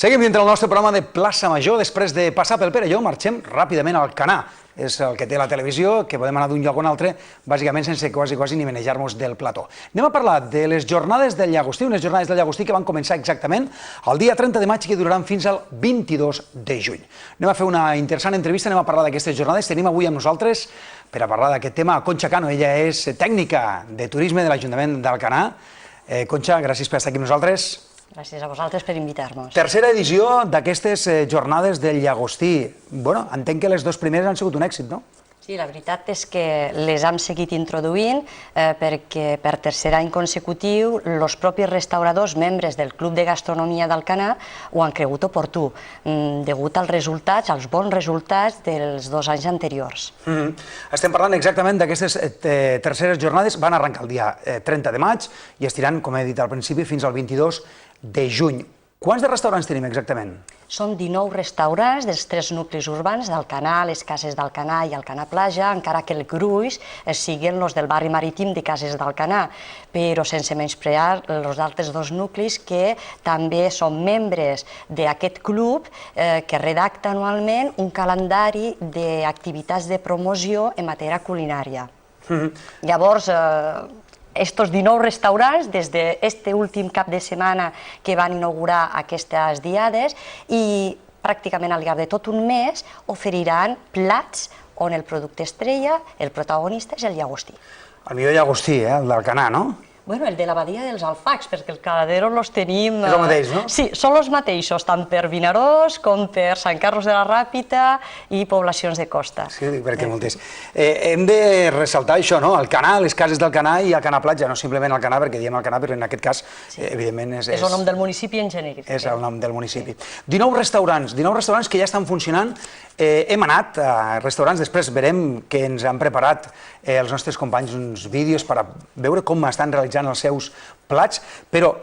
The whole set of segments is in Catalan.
Seguim dintre el nostre programa de Plaça Major. Després de passar pel Perelló, marxem ràpidament al Canà. És el que té la televisió, que podem anar d'un lloc a un altre, bàsicament sense quasi ni manejar-nos del plató. Anem a parlar de les jornades del Llagostí, unes jornades del Llagostí que van començar exactament el dia 30 de maig i que duraran fins al 22 de juny. Anem a fer una interessant entrevista, anem a parlar d'aquestes jornades. Tenim avui amb nosaltres, per a parlar d'aquest tema, Concha Cano. Ella és tècnica de turisme de l'Ajuntament d'Alcanar. Concha, gràcies per estar aquí amb nosaltres. Gràcies a vosaltres per invitar-nos. Tercera edició d'aquestes jornades del Llagostí. Bueno, entenc que les dues primeres han sigut un èxit, no? Sí, la veritat és que les hem seguit introduint perquè per tercer any consecutiu els propis restauradors, membres del Club de Gastronomia d'Alcanar, ho han cregut oportú, degut als resultats, als bons resultats dels 2 anys anteriors. Estem parlant exactament d'aquestes terceres jornades. Van arrencar el dia 30 de maig i estiran, com he dit al principi, fins al 22 de juny. Quants de restaurants tenim exactament? Són 19 restaurants dels 3 nuclis urbans d'Alcanar, les Cases d'Alcanar i Alcanar Platja, encara que el gruix siguin els del barri marítim de Cases d'Alcanar, però sense menysprear els altres 2 nuclis que també són membres d'aquest club que redacta anualment un calendari d'activitats de promoció en matèria culinària. Llavors, estos 19 restaurants, des d'aquest últim cap de setmana que van inaugurar aquestes diades i pràcticament al llarg de tot un mes oferiran plats on el producte estrella, el protagonista, és el llagostí. El millor llagostí, el d'Alcanar, no? Bueno, el de la badia dels Alfacs, perquè el Caladero los tenim... És el mateix, no? Sí, són els mateixos, tant per Vinaròs com per Sant Carlos de la Ràpita i poblacions de costa. Sí, perquè moltes. Hem de ressaltar això, no? Alcanar, les cases d'Alcanar i Alcanar Platja, no simplement Alcanar, perquè diem Alcanar, però en aquest cas, evidentment, és... És el nom del municipi en genèric. És el nom del municipi. 19 restaurants que ja estan funcionant. Hem anat a restaurants, després verem que ens han preparat els nostres companys uns vídeos per veure com estan realitzant els seus plats, però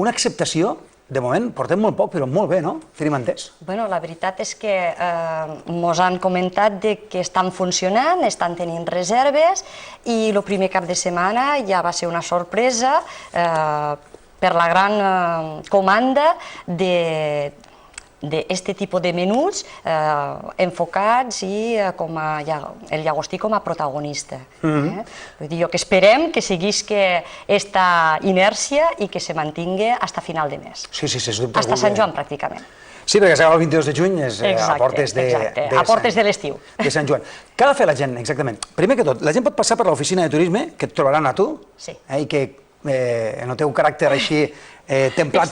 una acceptació, de moment, portem molt poc, però molt bé, no? Tenim entès? Bueno, la veritat és que ens han comentat que estan funcionant, estan tenint reserves i el primer cap de setmana ja va ser una sorpresa per la gran comanda d'aquest tipus de menuts enfocats i el llagostí com a protagonista. Vull dir, que esperem que seguís aquesta inèrcia i que se mantingui fins a final de mes. Sí, sens dubte. Fins a Sant Joan, pràcticament. Sí, perquè s'acaba el 22 de juny, és a portes de l'estiu. De Sant Joan. Què ha de fer la gent, exactament? Primer que tot, la gent pot passar per l'oficina de turisme, que et trobaran a tu, i que en el teu caràcter així templat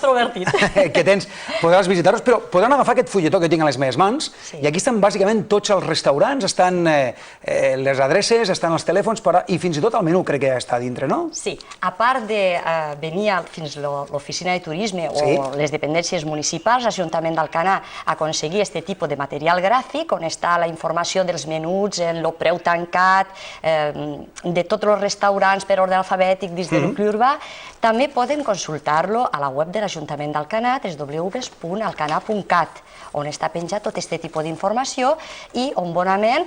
que tens, podràs visitar-los, però podran agafar aquest fulletó que tinc a les meves mans i aquí estan bàsicament tots els restaurants, estan les adreces, estan els telèfons i fins i tot el menú crec que està dintre, no? Sí, a part de venir fins a l'oficina de turisme o les dependències municipals, l'Ajuntament d'Alcanar aconseguir aquest tipus de material gràfic on està la informació dels menuts, el preu tancat, de tots els restaurants per ordre alfabètic dins de nucli urbà, també poden consultar-lo a la web de l'Ajuntament d'Alcanar, www.alcanar.cat, on està penjat tot aquest tipus d'informació i on bonament,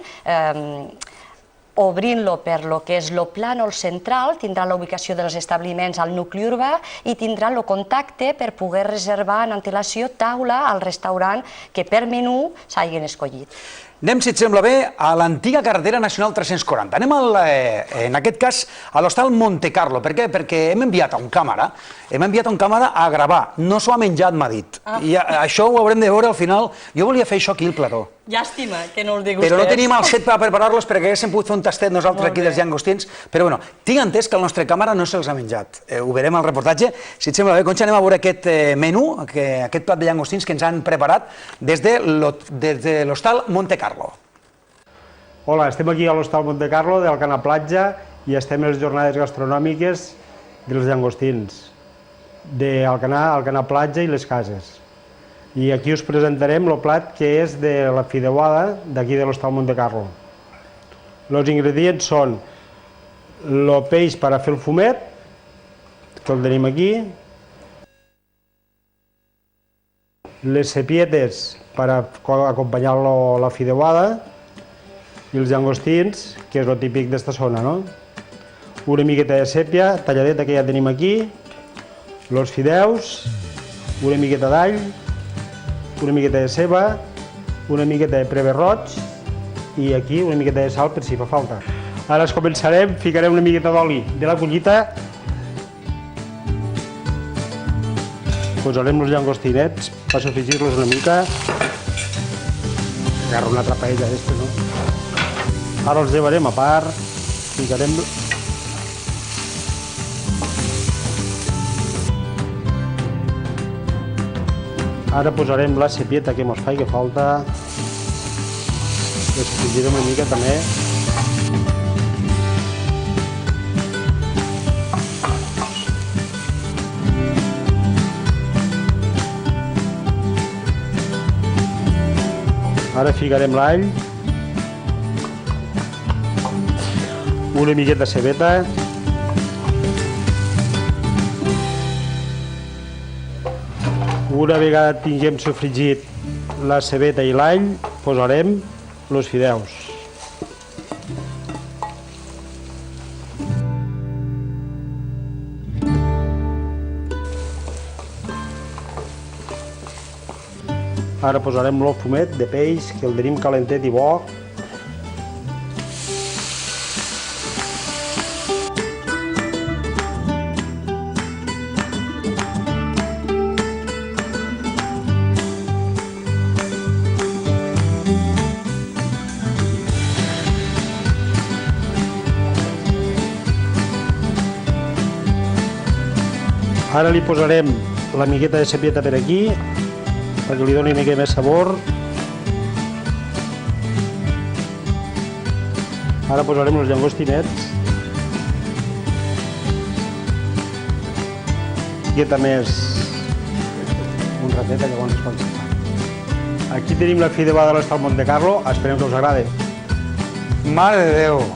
obrint-lo per lo que és el plànol central, tindrà la ubicació dels establiments al nucli urbà i tindrà el contacte per poder reservar en antelació taula al restaurant que per menú s'hagin escollit. Anem, si et sembla bé, a l'antiga carretera nacional 340. Anem, en aquest cas, a l'hostal Monte Carlo. Per què? Perquè hem enviat un càmera a gravar. No s'ho ha menjat, m'ha dit. I això ho haurem de veure al final. Jo volia fer això aquí al plató. Llàstima que no us degustés. Però no tenim el set per preparar-los perquè haguéssim pogut fer un tastet nosaltres aquí dels llagostins. Però bueno, tinc entès que el nostre càmera no se'ls ha menjat. Ho veurem al reportatge. Si et sembla bé, Concha, anem a veure aquest menú, aquest plat de llagostins que ens han preparat des de l'hostal Monte Carlo. Hola, estem aquí a l'hostal Monte Carlo d'Alcanar Platja i estem a les jornades gastronòmiques dels llagostins d'Alcanar, Alcanar Platja i les Cases. I aquí us presentarem el plat que és de la fideuada d'aquí de l'hostal Monte Carlo. Els ingredients són el peix per a fer el fumet, que el tenim aquí, les cepietes per acompanyar la fideuada i els llagostins, que és el típic d'esta zona, no? Una miqueta de sèpia talladeta que ja tenim aquí, els fideus, una miqueta d'all, una miqueta de ceba, una miqueta de preve roig i aquí una miqueta de sal per si fa falta. Ara començarem, ficarem una miqueta d'oli de la collita, posarem els llangostinets, per sofregir-los una mica, agarro una altra paella d'esta, no? Ara els llevarem a part, ficarem... Ara posarem la cepieta que mos faci falta, que sofregirem una mica també. Ara ficarem l'all, una miqueta de cebeta, una vegada tinguem sofregit la cebeta i l'all, posarem els fideus. Ara posarem el fumet de peix, que el tenim calentet i bo. Ara li posarem la miqueta de cepieta per aquí, perquè li doni una mica més sabor. Ara posarem els llangostinets. Miqueta més un ratet, llavors es pot secar. Aquí tenim la fideuà de l'Hostal Montecarlo, esperem que us agradi. Mare de Déu!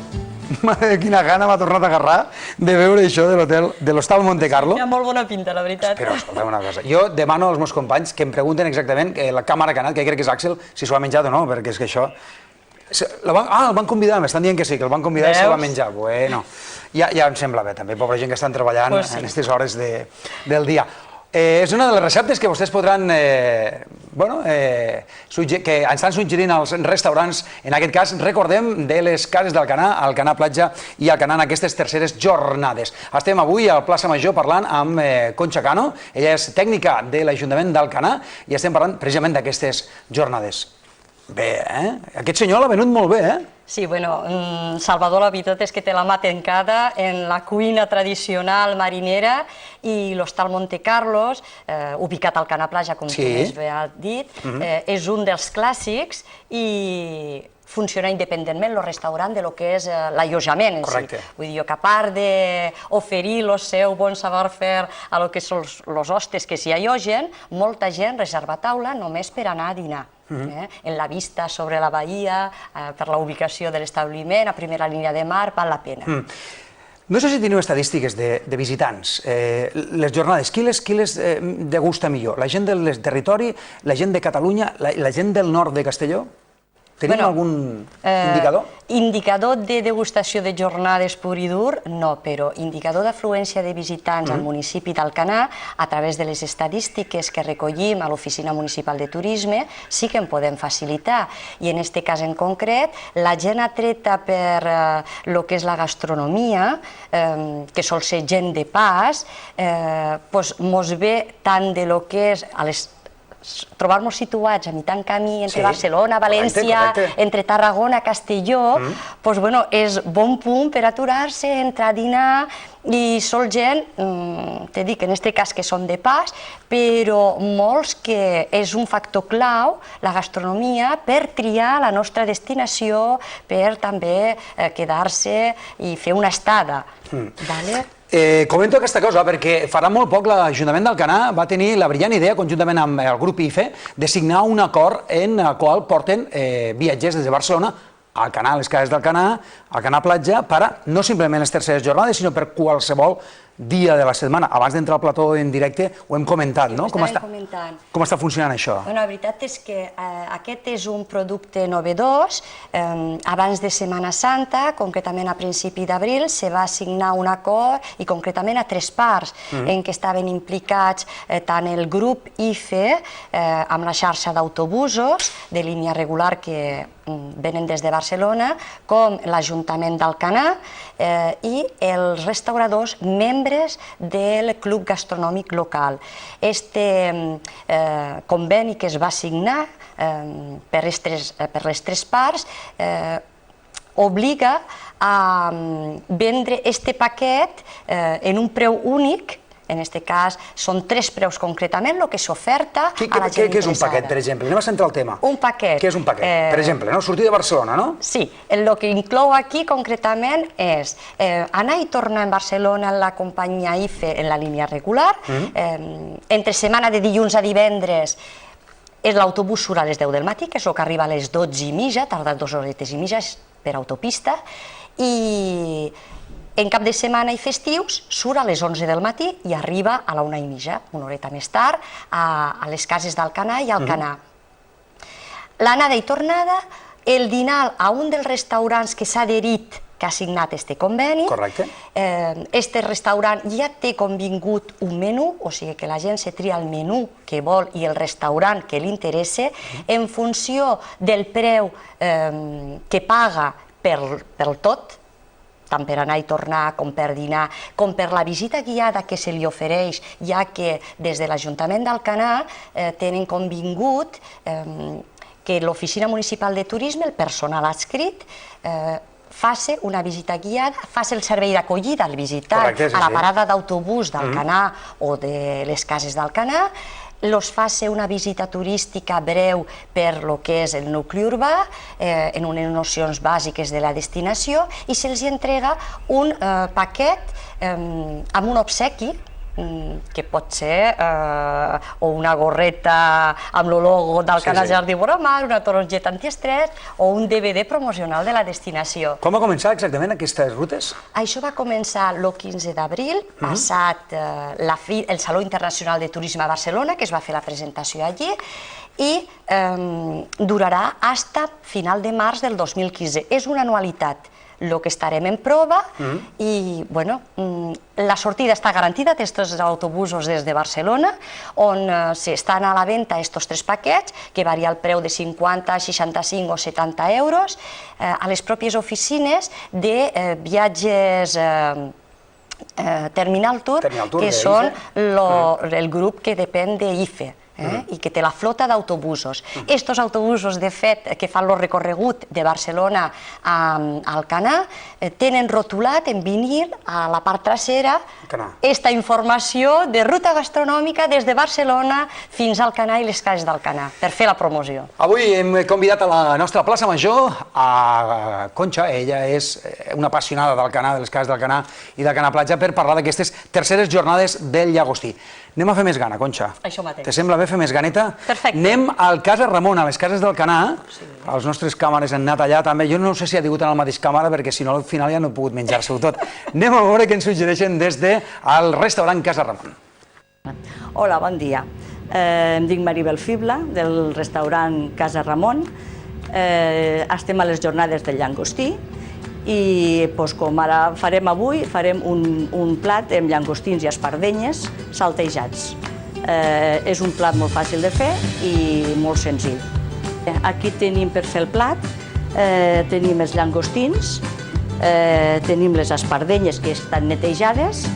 Mare de quina gana m'ha tornat a agarrar de veure això de l'hotel de l'Hostal Montecarlo. Hi ha molt bona pinta, la veritat. Però escolta'm una cosa, jo demano als meus companys que em pregunten exactament la càmera que ha anat, que crec que és Àxel, si s'ho ha menjat o no, perquè és que això... el van convidar, m'estan dient que sí, que el van convidar i se va menjar. Bueno, ja em sembla bé, també, pobra gent que estan treballant en aquestes hores del dia. És una de les receptes que vostès podran, que ens estan suggerint als restaurants, en aquest cas, recordem, de les cases d'Alcanar, Alcanar Platja i Alcanar en aquestes terceres jornades. Estem avui a Plaça Major parlant amb Concha Cano, ella és tècnica de l'Ajuntament d'Alcanar i estem parlant precisament d'aquestes jornades. Bé, aquest senyor l'ha venut molt bé, Sí, bueno, Salvador la veritat és que té la mà tancada en la cuina tradicional marinera i l'Hostal Montecarlo, ubicat al Alcanar Platja, com tu més bé has dit, és un dels clàssics i funciona independentment el restaurant de lo que és l'allotjament en si. Vull dir que a part d'oferir el seu bon saber-fer a lo que són els hostes que s'hi allotgen, molta gent reserva taula només per anar a dinar. En la vista sobre la bahia, per la ubicació de l'establiment, a primera línia de mar, val la pena. No sé si teniu estadístiques de visitants. Les jornades, qui les degusta millor? La gent del territori, la gent de Catalunya, la gent del nord de Castelló? Tenim algun indicador? Indicador de degustació de jornades pur i dur, no, però indicador d'afluència de visitants al municipi d'Alcanar, a través de les estadístiques que recollim a l'Oficina Municipal de Turisme, sí que en podem facilitar. I en aquest cas en concret, la gent atreta per el que és la gastronomia, que sol ser gent de pas, mos ve tant de lo que és a les trobar-nos situats a mitjan camí entre Barcelona, València, entre Tarragona, Castelló, és bon punt per aturar-se, entrar a dinar i sol gent, te dic, en aquest cas que són de pas, però molts que és un factor clau, la gastronomia, per triar la nostra destinació, per també quedar-se i fer una estada. Comento aquesta cosa perquè farà molt poc l'Ajuntament d'Alcanar va tenir la brillant idea, conjuntament amb el grup IFE, de signar un acord en el qual porten viatgers des de Barcelona a Alcanar, a les cases d'Alcanar, a Alcanar Platja, per no simplement les terceres jornades, sinó per qualsevol dia de la setmana. Abans d'entrar al plató en directe ho hem comentat, no? Com està funcionant això? La veritat és que aquest és un producte novedós. Abans de Setmana Santa, concretament a principi d'abril, se va signar un acord, i concretament a 3 parts, en què estaven implicats tant el grup IFE, amb la xarxa d'autobusos de línia regular que venen des de Barcelona, com l'Ajuntament d'Alcanar i els restauradors membres del Club Gastronòmic Local. Este conveni que es va signar per les 3 parts obliga a vendre este paquet en un preu únic. En aquest cas, són 3 preus concretament, el que s'oferta a la gent interessada. Què és un paquet, per exemple? Anem a centrar el tema. Un paquet. Què és un paquet? Per exemple, sortir de Barcelona, no? Sí, el que inclou aquí concretament és anar i tornar en Barcelona en la companyia IFE en la línia regular, entre setmana de dilluns a divendres l'autobús surt a les 10 del matí, que és el que arriba a les 12:30, tarda 2 horetes i mitges per autopista, i en cap de setmana i festius surt a les 11 del matí i arriba a la 1:30, una horeta més tard, a les cases d'Alcanar i Alcanar. L'anada i tornada, el dinar a un dels restaurants que s'ha adherit, que ha signat este conveni. Correcte. Este restaurant ja té convingut un menú, o sigui que la gent se tria el menú que vol i el restaurant que li interessa en funció del preu que paga pel tot, tant per anar i tornar, com per dinar, com per la visita guiada que se li ofereix, ja que des de l'Ajuntament d'Alcanar tenen convingut que l'Oficina Municipal de Turisme, el personal adscrit, faci una visita guiada, faci el servei d'acollida al visitant a la parada d'autobús d'Alcanar o de les cases d'Alcanar, els faci una visita turística breu per lo que és el nucli urbà, en unes nocions bàsiques de la destinació, i se'ls entrega un paquet amb un obsequi, que pot ser o una gorreta amb el logo d'Alcanar Jardí Voromar, una tarongeta antiestrès o un DVD promocional de la destinació. Com va començar exactament aquestes rutes? Això va començar el 15 d'abril, passat el Saló Internacional de Turisme a Barcelona, que es va fer la presentació allí, i durarà fins a final de març del 2015. És una anualitat. El que estarem en prova i, bueno, la sortida està garantida d'aquests autobusos des de Barcelona, on estan a la venda aquests 3 paquets, que varia el preu de 50, 65 o 70 euros, a les pròpies oficines de viatges Terminal Tour, que són el grup que depèn d'IFE i que té la flota d'autobusos. Estos autobusos, de fet, que fan el recorregut de Barcelona a Alcanar, tenen rotulat en vinil a la part trasera esta informació de ruta gastronòmica des de Barcelona fins a Alcanar i les cases d'Alcanar, per fer la promoció. Avui hem convidat a la nostra plaça Major a Conxa, ella és una apassionada d'Alcanar, de les cases d'Alcanar i d'Alcanar Platja, per parlar d'aquestes terceres jornades del Llagostí. Anem a fer més gana, Conxa. Això mateix. Te sembla bé fer més ganeta? Perfecte. Anem al Casa Ramon, a les cases d'Alcanar. Els nostres càmeres han anat allà també. Jo no sé si ha tingut en el mateix càmera, perquè si no al final ja no he pogut menjar-se-ho tot. Anem a veure què ens suggereixen des del restaurant Casa Ramon. Hola, bon dia. Em dic Maribel Fibla, del restaurant Casa Ramon. Estem a les jornades del llangostí i com ara farem avui, farem un plat amb llangostins i espardenyes saltejats. És un plat molt fàcil de fer i molt senzill. Aquí tenim per fer el plat, tenim els llangostins, tenim les espardenyes que estan netejades,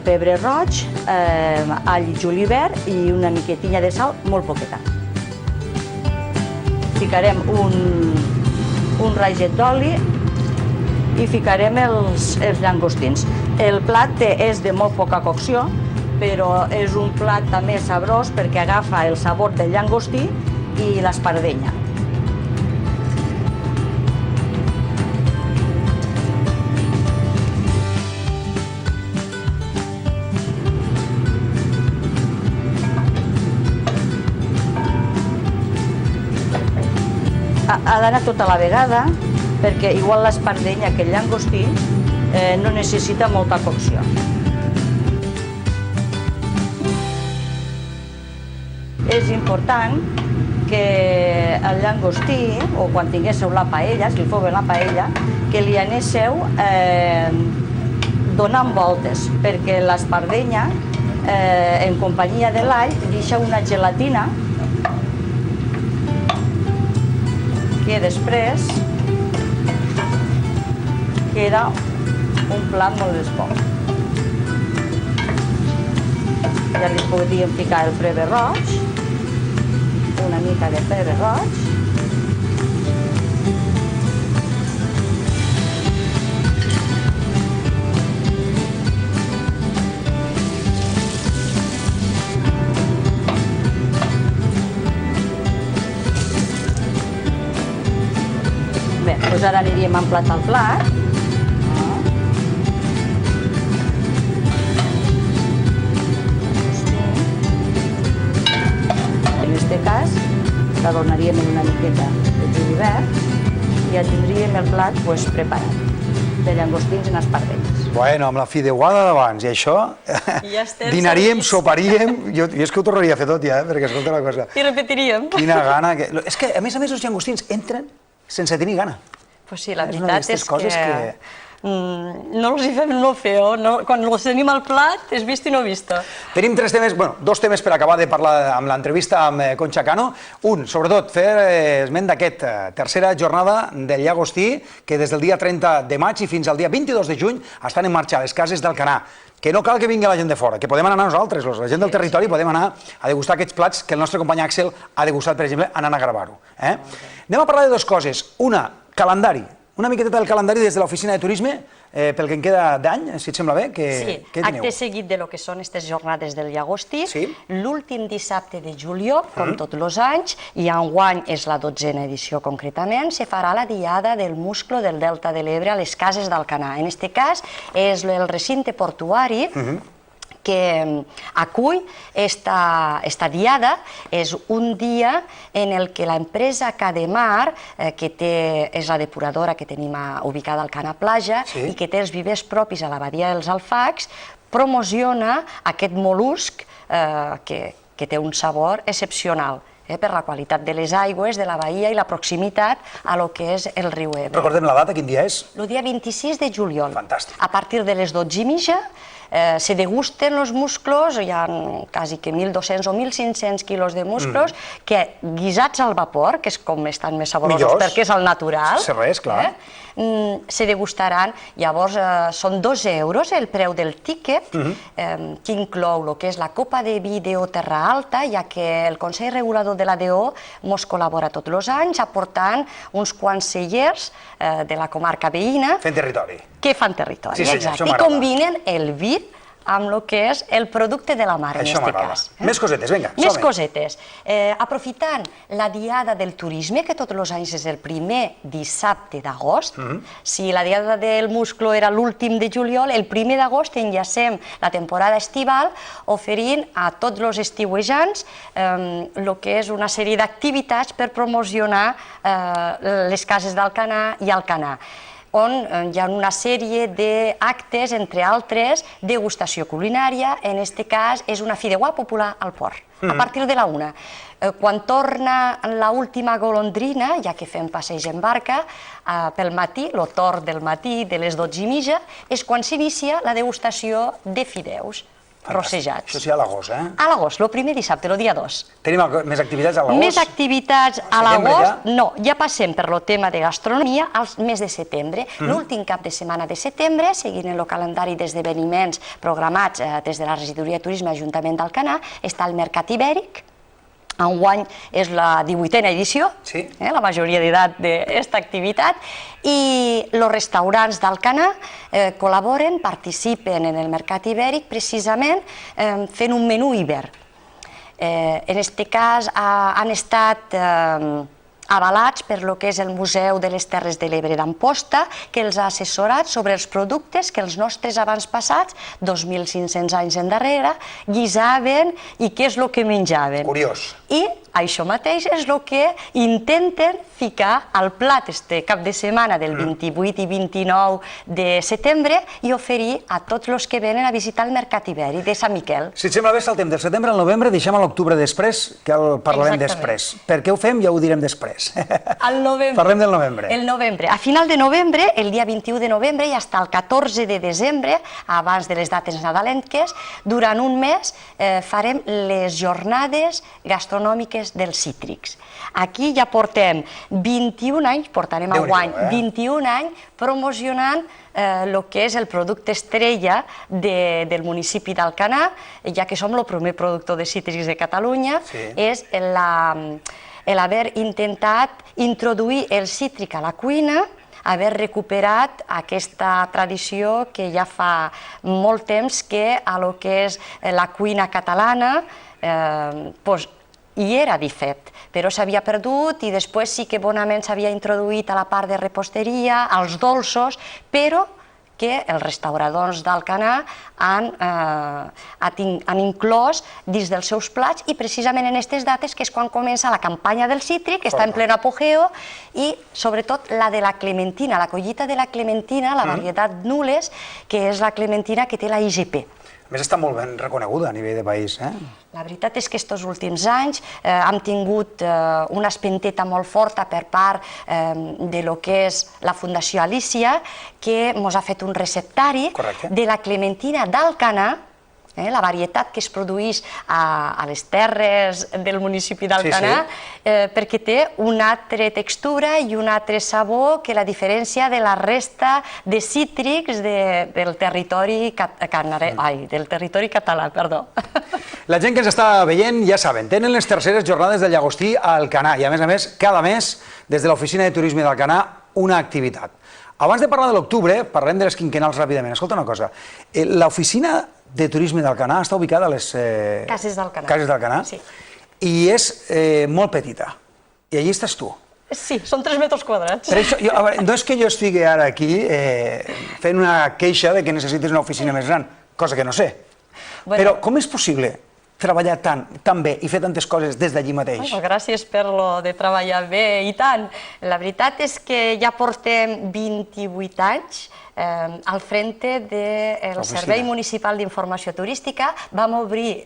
pebre roig, all i julivert i una miquetilla de sal, molt poqueta. Ficarem un raget d'oli i ficarem els llangostins. El plat és de molt poca cocció, però és un plat també sabrós perquè agafa el sabor del llangostí i l'espardenya. Ha d'anar tota la vegada, perquè igual l'espardenya que el llangostí no necessita molta cocció. és important que el llangostí, o quan tinguéssiu la paella, si el feu la paella, que li anéssiu donant voltes, perquè l'espardenya, en companyia de l'all, deixa una gelatina que després queda un plat molt bo. Ja li podríem ficar el pebre roig, una mica de pebre roig. Bé, doncs ara aniríem a emplatar el plat. En aquest cas, l'adornaríem amb una miqueta de julivert i ja tindríem el plat preparat, de llangostins en espardenyes. Bueno, amb la fideuada d'abans i això, dinaríem, soparíem, jo és que ho tornaria a fer tot ja, perquè escolta la cosa. I repetiríem. Quina gana. És que, a més, els llangostins entren sense tenir gana. Pues sí, la veritat és que no els hi fem no fer-ho, quan els tenim al plat és vist i no vist. Tenim dos temes per acabar de parlar amb l'entrevista amb Concha Cano. Un, sobretot, fer esment d'aquesta tercera jornada del llagostí, que des del dia 30 de maig i fins al dia 22 de juny estan en marxa a les cases d'Alcanar. Que no cal que vingui la gent de fora, que podem anar nosaltres, la gent del territori, podem anar a degustar aquests plats que el nostre company Àxel ha degustat, per exemple, anant a gravar-ho. Anem a parlar de dues coses. Una, calendari. Una miqueta del calendari des de l'oficina de turisme, pel que en queda d'any, si et sembla bé, què teniu? Acte seguit de lo que són aquestes jornades del llagostí, l'últim dissabte de juliol, com tots els anys, i enguany és la 12a edició concretament, se farà la diada del musclo del Delta de l'Ebre a les cases d'Alcanar. En aquest cas és el recinte portuari que acull esta diada. És un dia en el que l'empresa Cademar, que és la depuradora que tenim ubicada al Cana Platja i que té els vivers propis a la badia dels Alfacs, promociona aquest mol·lusc que té un sabor excepcional per la qualitat de les aigües, de la bahia i la proximitat a lo que és el riu Ebre. Recordem la data, quin dia és? El dia 26 de juliol. Fantàstic. A partir de les 12:30 se degusten els musclos, hi ha quasi que 1.200 o 1.500 quilos de musclos, que guisats al vapor, que és com estan més saborosos perquè és el natural, se degustaran. Llavors són 2 euros el preu del tíquet, que inclou el que és la copa de vi DO Terra Alta, ja que el Consell Regulador de la DO mos col·labora tots els anys aportant uns quants cellers de la comarca veïna que fan territori, exacte, i combinen el vi amb el que és el producte de la mar, en aquest cas. Més cosetes, vinga, som-hi. Més cosetes. Aprofitant la diada del turisme, que tots els anys és el primer dissabte d'agost, si la diada del musclo era l'últim de juliol, el primer d'agost enllacem la temporada estival oferint a tots els estiuejants el que és una sèrie d'activitats per promocionar les cases d'Alcanar i Alcanar, on hi ha una sèrie d'actes, entre altres, degustació culinària. En aquest cas és una fideuà popular al port, a partir de la 1. Quan torna l'última golondrina, ja que fem passeig en barca, pel matí, el torn del matí de les 12:30, és quan s'inicia la degustació de fideus rossejats. Això sí, a l'agost, A l'agost, el primer dissabte, el dia 2. Tenim més activitats a l'agost? Més activitats a l'agost, no. Ja passem per el tema de gastronomia al mes de setembre. L'últim cap de setmana de setembre, seguint el calendari d'esdeveniments programats des de la Regidoria de Turisme Ajuntament d'Alcanar, està el Mercat Ibèric. Enguany és la 18a edició, la majoria d'edat d'aquesta activitat, i els restaurants d'Alcanar col·laboren, participen en el Mercat Ibèric precisament fent un menú hivern. En aquest cas han estat avalats per lo que és el Museu de les Terres de l'Ebre d'Amposta, que els ha assessorat sobre els productes que els nostres avantpassats, 2.500 anys endarrere, guisaven i què és el que menjaven. Curiós. I això mateix és el que intenten ficar al plat este cap de setmana del 28 i 29 de setembre i oferir a tots els que venen a visitar el Mercat Ibèric de Sant Miquel. Si et sembla bé, saltem del setembre al novembre, deixem a l'octubre després, que el parlarem després. Per què ho fem ja ho direm després. Al novembre. Parlem del novembre. El novembre. A final de novembre, el dia 21 de novembre i fins al 14 de desembre, abans de les dates nadalenques, durant un mes farem les jornades gastronòmiques dels cítrics. Aquí ja portem 21 anys, portarem a guany 21 anys promocionant el que és el producte estrella del municipi d'Alcanar, ja que som el primer productor de cítrics de Catalunya, és l'haver intentat introduir el cítric a la cuina, haver recuperat aquesta tradició que ja fa molt temps que a lo que és la cuina catalana hi era de fet, però s'havia perdut i després sí que bonament s'havia introduït a la part de reposteria, als dolços, però que els restauradors d'Alcanar han inclòs dins dels seus plats i precisament en aquestes dates, que és quan comença la campanya del cítric, que està en pleno apogeo, i sobretot la de la clementina, la collita de la clementina, la varietat Nules, que és la clementina que té la IGP. A més, està molt ben reconeguda a nivell de país. La veritat és que aquests últims anys hem tingut una espenteta molt forta per part de lo que és la Fundació Alícia, que ens ha fet un receptari de la clementina d'Alcanar, la varietat que es produeix a les terres del municipi d'Alcanar, perquè té una altra textura i un altre sabor que la diferència de la resta de cítrics del territori català. La gent que ens està veient ja saben, tenen les terceres jornades del llagostí a Alcanar i a més, cada mes, des de l'Oficina de Turisme d'Alcanar, una activitat. Abans de parlar de l'octubre, parlem de les quinquenals ràpidament. Escolta una cosa, l'Oficina de Turisme d'Alcanar està ubicada a les Cases d'Alcanar. Cases d'Alcanar, i és molt petita. I allí estàs tu. Sí, són 3 metres quadrats. No és que jo estigui ara aquí fent una queixa de que necessites una oficina més gran, cosa que no sé. Però com és possible treballar tan bé i fer tantes coses des d'allí mateix? Gràcies per lo de treballar bé i tant. La veritat és que ja portem 28 anys al frente del Servei Municipal d'Informació Turística. Vam obrir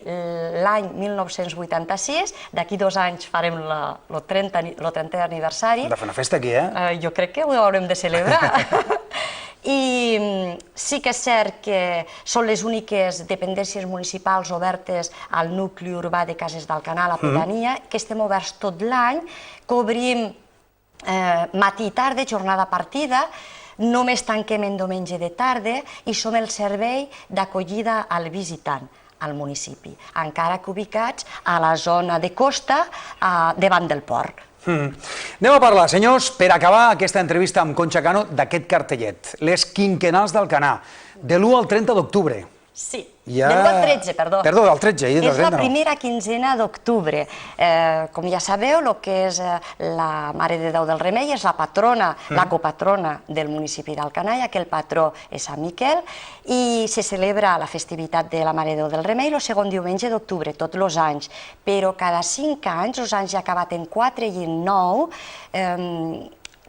l'any 1986, d'aquí 2 anys farem el 30è aniversari. Hem de fer una festa aquí, Jo crec que ho haurem de celebrar. I sí que és cert que són les úniques dependències municipals obertes al nucli urbà de Cases d'Alcanar, a la pedania, que estem oberts tot l'any, que obrim matí i tarda, jornada partida, només tanquem en diumenge de tarda i som el servei d'acollida al visitant al municipi, encara que ubicats a la zona de costa davant del port. Anem a parlar, senyors, per acabar aquesta entrevista amb Conxa Cano, d'aquest cartellet, les quinquenals d'Alcanar, de l'1 al 30 d'octubre. Sí, del 1 al 13, perdó. Perdó, del 13. És la primera quinzena d'octubre. Com ja sabeu, el que és la Mare de Déu del Remei és la patrona, la copatrona del municipi d'Alcanar, ja que el patró és Sant Miquel, i se celebra la festivitat de la Mare de Déu del Remei el segon diumenge d'octubre, tots els anys. Però cada 5 anys, els anys ja acabat en 4 i en 9,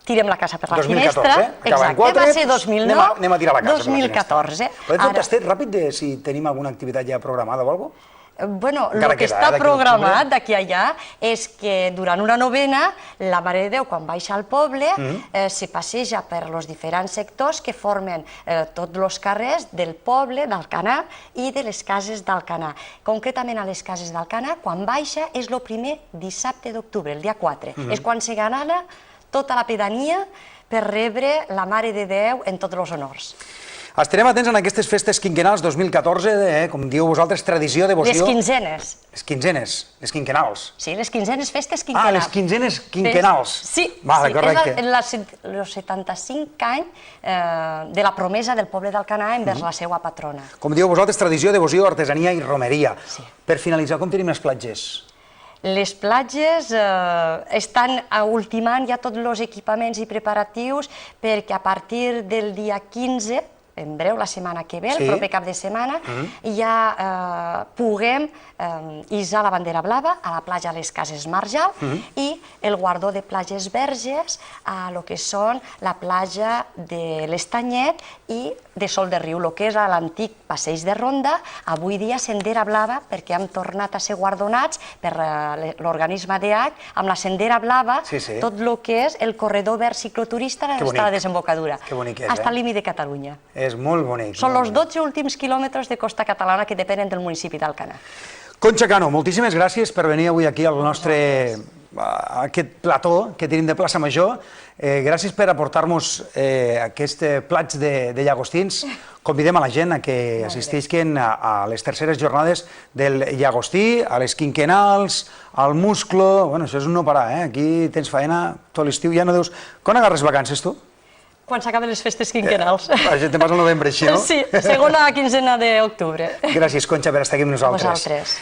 tirem la casa per la finestra. 2014, acaba en 4, va ser 2009, anem a tirar la casa per la finestra. 2014. Podem fer un tastet ràpid de si tenim alguna activitat ja programada o alguna cosa? Bueno, el que està programat d'aquí a allà és que durant una novena la Mare de Déu, quan baixa al poble, se passeja per els diferents sectors que formen tots els carrers del poble d'Alcanar i de les cases d'Alcanar. Concretament a les cases d'Alcanar, quan baixa, és el primer dissabte d'octubre, el dia 4. És quan se ganala tota la pedania per rebre la Mare de Déu en tots els honors. Estarem atents en aquestes festes quinquenals 2014, com diu vosaltres, tradició, devoció... Les quinzenes. Les quinzenes, les quinquenals. Sí, les quinzenes festes quinquenals. Les quinzenes quinquenals. Sí, correcte. És els 75 anys de la promesa del poble d'Alcanar envers la seva patrona. Com diu vosaltres, tradició, devoció, artesania i romeria. Per finalitzar, com tenim les platges? Les platges estan ultimant ja tots els equipaments i preparatius perquè a partir del dia 15 en breu, la setmana que ve, Sí. el proper cap de setmana, ja puguem hissar la bandera blava a la platja Les Cases Marjal i el guardó de platges verges a lo que són la platja de l'Estanyet i de Sol de Riu, el que és l'antic passeig de Ronda, avui dia Sendera Blava, perquè hem tornat a ser guardonats per l'organisme DH amb la Sendera Blava, tot el que és el corredor verd cicloturista d'estar a la desembocadura, fins al límit de Catalunya. És molt bonic. Són els 12 últims quilòmetres de costa catalana que depenen del municipi d'Alcanar. Conxa Cano, moltíssimes gràcies per venir avui aquí al nostre aquest plató que tenim de Plaça Major. Gràcies per aportar-nos aquest plats de llagostins. Convidem a la gent a que assistisquen a les terceres jornades del llagostí, a les quinquenals, al musclo... Bueno, això és un no parar, aquí tens faena tot l'estiu, ja no deus... Quan agarres vacances, tu? Quan s'acaben les festes quinquenals. Te'n vas al novembre, així, no? Sí, segona quinzena d'octubre. Gràcies, Conxa, per estar aquí amb nosaltres. A vosaltres.